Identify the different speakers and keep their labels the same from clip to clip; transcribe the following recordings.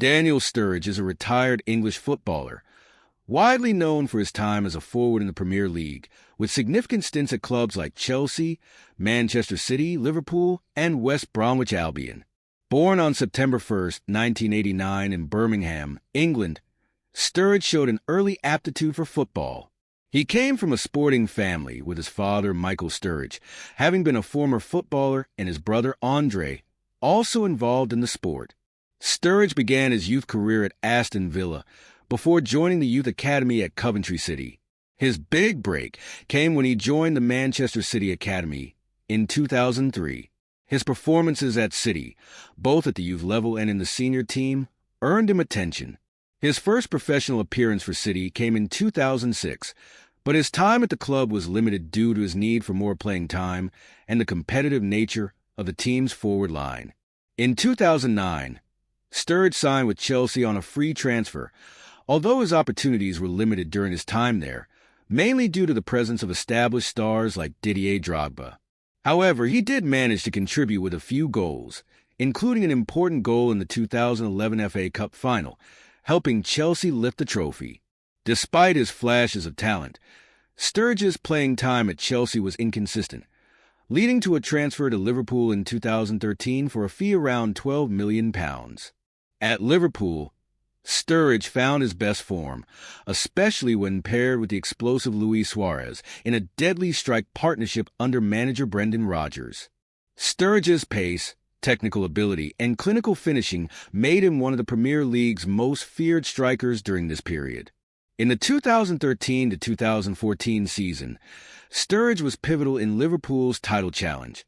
Speaker 1: Daniel Sturridge is a retired English footballer, widely known for his time as a forward in the Premier League, with significant stints at clubs like Chelsea, Manchester City, Liverpool, and West Bromwich Albion. Born on September 1st, 1989 in Birmingham, England, Sturridge showed an early aptitude for football. He came from a sporting family, with his father, Michael Sturridge, having been a former footballer, and his brother, Andre, also involved in the sport. Sturridge began his youth career at Aston Villa before joining the youth academy at Coventry City. His big break came when he joined the Manchester City Academy in 2003. His performances at City, both at the youth level and in the senior team, earned him attention. His first professional appearance for City came in 2006, but his time at the club was limited due to his need for more playing time and the competitive nature of the team's forward line. In 2009, Sturridge signed with Chelsea on a free transfer, although his opportunities were limited during his time there, mainly due to the presence of established stars like Didier Drogba. However, he did manage to contribute with a few goals, including an important goal in the 2011 FA Cup final, helping Chelsea lift the trophy. Despite his flashes of talent, Sturridge's playing time at Chelsea was inconsistent, leading to a transfer to Liverpool in 2013 for a fee around £12 million. At Liverpool, Sturridge found his best form, especially when paired with the explosive Luis Suarez in a deadly strike partnership under manager Brendan Rodgers. Sturridge's pace, technical ability, and clinical finishing made him one of the Premier League's most feared strikers during this period. In the 2013 to 2014 season, Sturridge was pivotal in Liverpool's title challenge,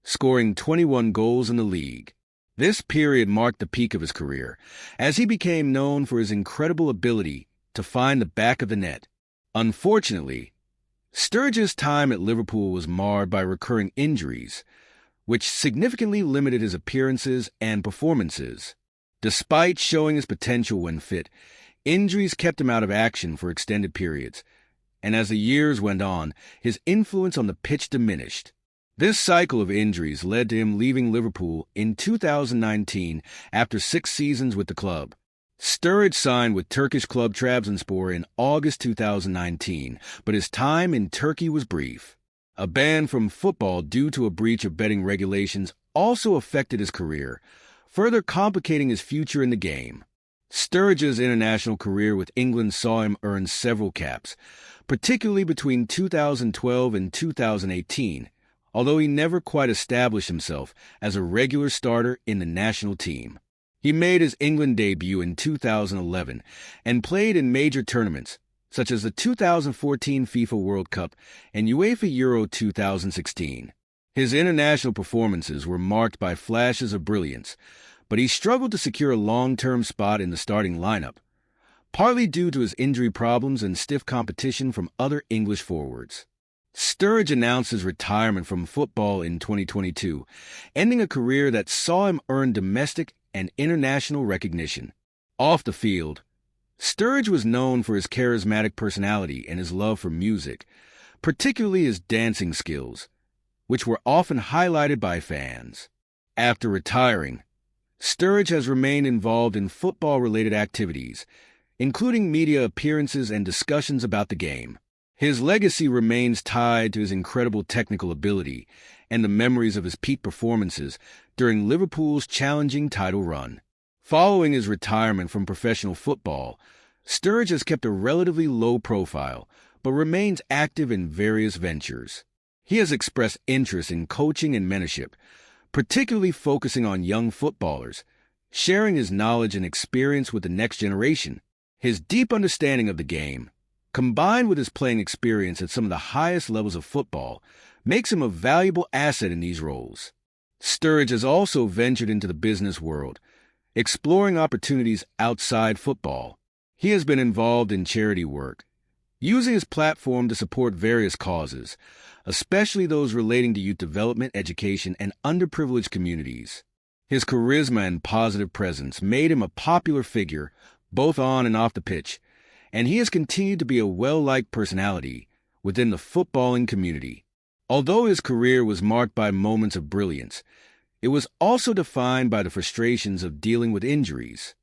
Speaker 1: scoring 21 goals in the league. This period marked the peak of his career, as he became known for his incredible ability to find the back of the net. Unfortunately, Sturridge's time at Liverpool was marred by recurring injuries, which significantly limited his appearances and performances. Despite showing his potential when fit, injuries kept him out of action for extended periods, and as the years went on, his influence on the pitch diminished. This cycle of injuries led to him leaving Liverpool in 2019 after 6 seasons with the club. Sturridge signed with Turkish club Trabzonspor in August 2019, but his time in Turkey was brief. A ban from football due to a breach of betting regulations also affected his career, further complicating his future in the game. Sturridge's international career with England saw him earn several caps, particularly between 2012 and 2018, although he never quite established himself as a regular starter in the national team. He made his England debut in 2011 and played in major tournaments, such as the 2014 FIFA World Cup and UEFA Euro 2016. His international performances were marked by flashes of brilliance, but he struggled to secure a long-term spot in the starting lineup, partly due to his injury problems and stiff competition from other English forwards. Sturridge announced his retirement from football in 2022, ending a career that saw him earn domestic and international recognition. Off the field, Sturridge was known for his charismatic personality and his love for music, particularly his dancing skills, which were often highlighted by fans. After retiring, Sturridge has remained involved in football-related activities, including media appearances and discussions about the game. His legacy remains tied to his incredible technical ability and the memories of his peak performances during Liverpool's challenging title run. Following his retirement from professional football, Sturridge has kept a relatively low profile, but remains active in various ventures. He has expressed interest in coaching and mentorship, particularly focusing on young footballers, sharing his knowledge and experience with the next generation. His deep understanding of the game, combined with his playing experience at some of the highest levels of football, makes him a valuable asset in these roles. Sturridge has also ventured into the business world, exploring opportunities outside football. He has been involved in charity work, using his platform to support various causes, especially those relating to youth development, education, and underprivileged communities. His charisma and positive presence made him a popular figure both on and off the pitch, and he has continued to be a well-liked personality within the footballing community. Although his career was marked by moments of brilliance, it was also defined by the frustrations of dealing with injuries.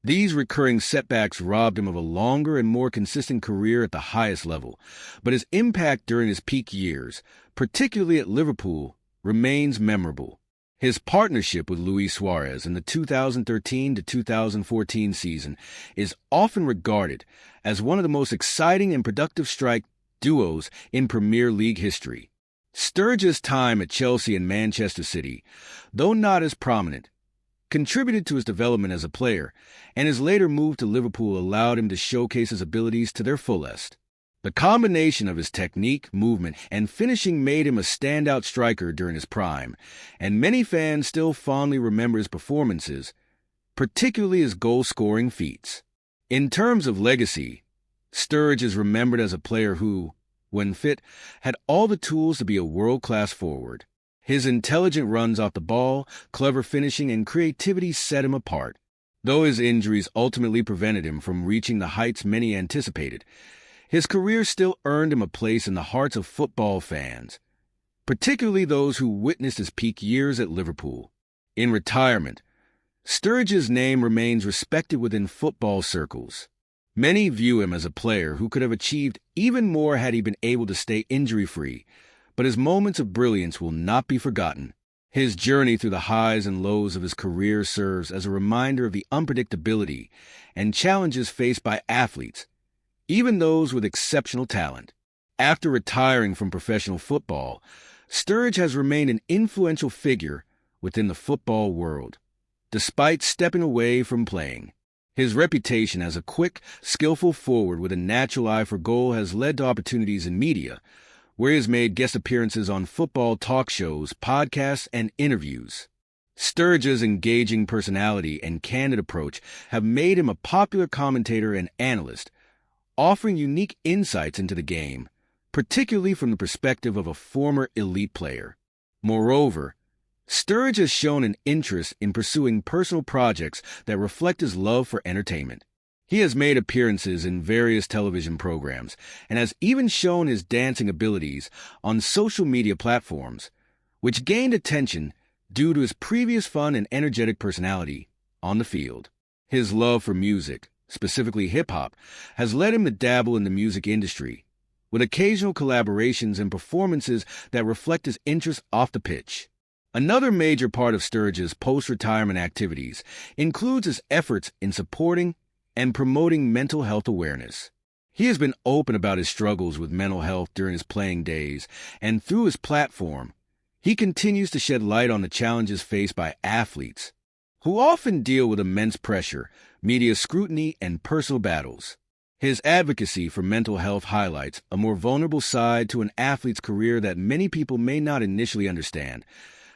Speaker 1: These recurring setbacks robbed him of a longer and more consistent career at the highest level, but his impact during his peak years, particularly at Liverpool, remains memorable. His partnership with Luis Suarez in the 2013 to 2014 season is often regarded as one of the most exciting and productive strike duos in Premier League history. Sturridge's time at Chelsea and Manchester City, though not as prominent, contributed to his development as a player, and his later move to Liverpool allowed him to showcase his abilities to their fullest. The combination of his technique, movement, and finishing made him a standout striker during his prime, and many fans still fondly remember his performances, particularly his goal-scoring feats. In terms of legacy, Sturridge is remembered as a player who, when fit, had all the tools to be a world-class forward. His intelligent runs off the ball, clever finishing, and creativity set him apart. Though his injuries ultimately prevented him from reaching the heights many anticipated, his career still earned him a place in the hearts of football fans, particularly those who witnessed his peak years at Liverpool. In retirement, Sturridge's name remains respected within football circles. Many view him as a player who could have achieved even more had he been able to stay injury-free, but his moments of brilliance will not be forgotten. His journey through the highs and lows of his career serves as a reminder of the unpredictability and challenges faced by athletes, even those with exceptional talent. After retiring from professional football, Sturridge has remained an influential figure within the football world, despite stepping away from playing. His reputation as a quick, skillful forward with a natural eye for goal has led to opportunities in media, where he has made guest appearances on football talk shows, podcasts, and interviews. Sturridge's engaging personality and candid approach have made him a popular commentator and analyst, offering unique insights into the game, particularly from the perspective of a former elite player. Moreover, Sturridge has shown an interest in pursuing personal projects that reflect his love for entertainment. He has made appearances in various television programs and has even shown his dancing abilities on social media platforms, which gained attention due to his previous fun and energetic personality on the field. His love for music, specifically hip-hop, has led him to dabble in the music industry, with occasional collaborations and performances that reflect his interest off the pitch. Another major part of Sturridge's post-retirement activities includes his efforts in supporting and promoting mental health awareness. He has been open about his struggles with mental health during his playing days, and through his platform, he continues to shed light on the challenges faced by athletes, who often deal with immense pressure, media scrutiny, and personal battles. His advocacy for mental health highlights a more vulnerable side to an athlete's career that many people may not initially understand,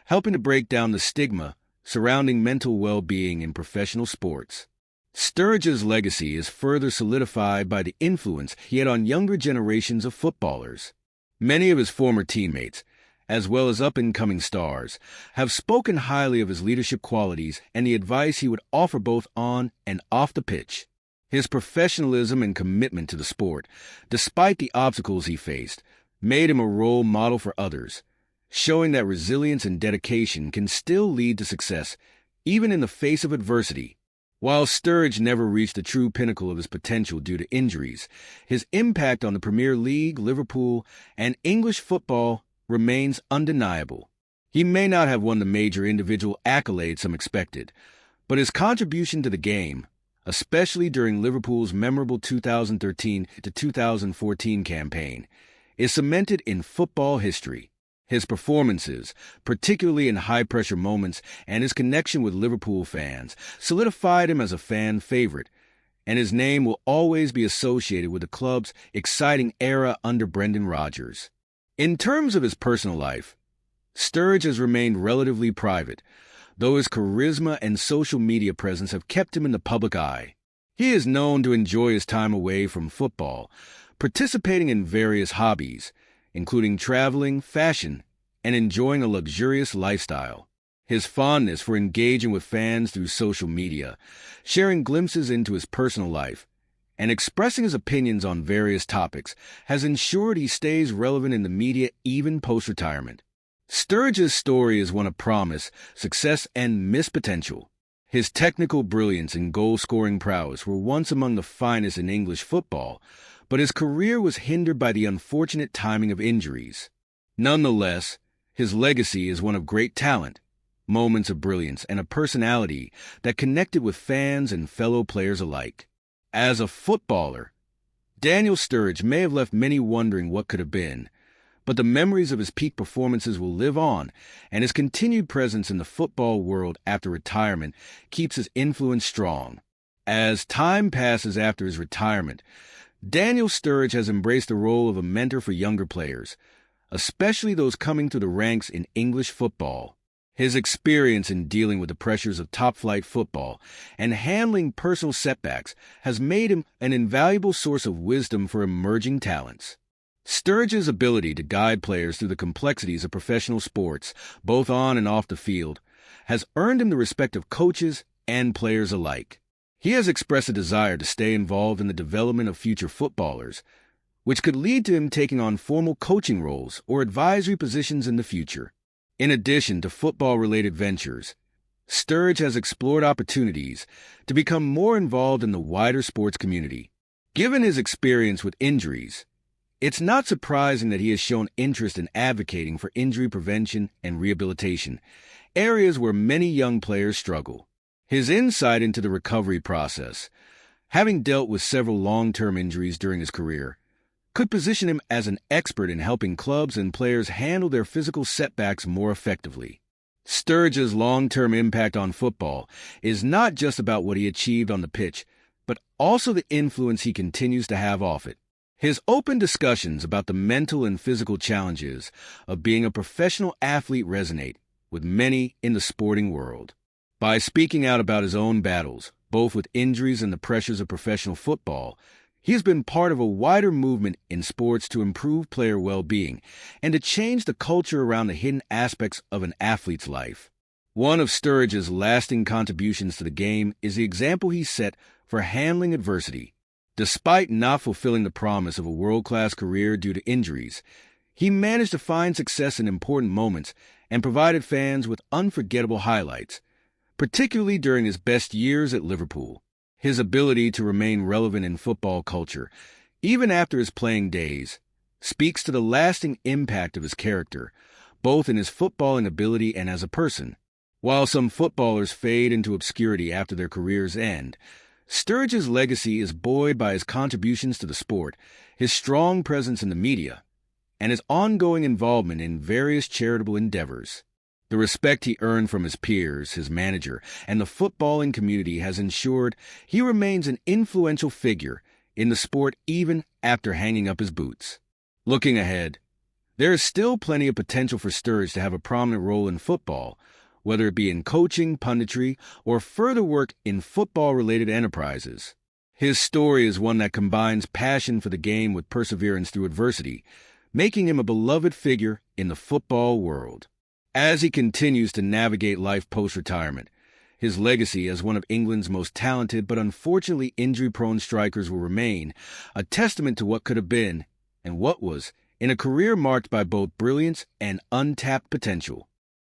Speaker 1: helping to break down the stigma surrounding mental well-being in professional sports. Sturridge's legacy is further solidified by the influence he had on younger generations of footballers. Many of his former teammates, as well as up-and-coming stars, have spoken highly of his leadership qualities and the advice he would offer both on and off the pitch. His professionalism and commitment to the sport, despite the obstacles he faced, made him a role model for others, showing that resilience and dedication can still lead to success, even in the face of adversity. While Sturridge never reached the true pinnacle of his potential due to injuries, his impact on the Premier League, Liverpool, and English football remains undeniable. He may not have won the major individual accolades some expected, but his contribution to the game, especially during Liverpool's memorable 2013 to 2014 campaign, is cemented in football history. His performances, particularly in high-pressure moments, and his connection with Liverpool fans solidified him as a fan favorite, and his name will always be associated with the club's exciting era under Brendan Rodgers. In terms of his personal life, Sturridge has remained relatively private, though his charisma and social media presence have kept him in the public eye. He is known to enjoy his time away from football, participating in various hobbies, including traveling, fashion, and enjoying a luxurious lifestyle. His fondness for engaging with fans through social media, sharing glimpses into his personal life, and expressing his opinions on various topics has ensured he stays relevant in the media even post-retirement. Sturridge's story is one of promise, success, and missed potential. His technical brilliance and goal-scoring prowess were once among the finest in English football, but his career was hindered by the unfortunate timing of injuries. Nonetheless, his legacy is one of great talent, moments of brilliance, and a personality that connected with fans and fellow players alike. As a footballer, Daniel Sturridge may have left many wondering what could have been, but the memories of his peak performances will live on, and his continued presence in the football world after retirement keeps his influence strong. As time passes after his retirement, Daniel Sturridge has embraced the role of a mentor for younger players, especially those coming through the ranks in English football. His experience in dealing with the pressures of top-flight football and handling personal setbacks has made him an invaluable source of wisdom for emerging talents. Sturridge's ability to guide players through the complexities of professional sports, both on and off the field, has earned him the respect of coaches and players alike. He has expressed a desire to stay involved in the development of future footballers, which could lead to him taking on formal coaching roles or advisory positions in the future. In addition to football-related ventures, Sturridge has explored opportunities to become more involved in the wider sports community. Given his experience with injuries, it's not surprising that he has shown interest in advocating for injury prevention and rehabilitation, areas where many young players struggle. His insight into the recovery process, having dealt with several long-term injuries during his career, could position him as an expert in helping clubs and players handle their physical setbacks more effectively. Sturridge's long-term impact on football is not just about what he achieved on the pitch, but also the influence he continues to have off it. His open discussions about the mental and physical challenges of being a professional athlete resonate with many in the sporting world. By speaking out about his own battles, both with injuries and the pressures of professional football, he has been part of a wider movement in sports to improve player well-being and to change the culture around the hidden aspects of an athlete's life. One of Sturridge's lasting contributions to the game is the example he set for handling adversity. Despite not fulfilling the promise of a world-class career due to injuries, he managed to find success in important moments and provided fans with unforgettable highlights, particularly during his best years at Liverpool. His ability to remain relevant in football culture, even after his playing days, speaks to the lasting impact of his character, both in his footballing ability and as a person. While some footballers fade into obscurity after their careers end, Sturridge's legacy is buoyed by his contributions to the sport, his strong presence in the media, and his ongoing involvement in various charitable endeavors. The respect he earned from his peers, his manager, and the footballing community has ensured he remains an influential figure in the sport even after hanging up his boots. Looking ahead, there is still plenty of potential for Sturridge to have a prominent role in football, whether it be in coaching, punditry, or further work in football-related enterprises. His story is one that combines passion for the game with perseverance through adversity, making him a beloved figure in the football world. As he continues to navigate life post-retirement, his legacy as one of England's most talented but unfortunately injury-prone strikers will remain a testament to what could have been and what was in a career marked by both brilliance and untapped potential.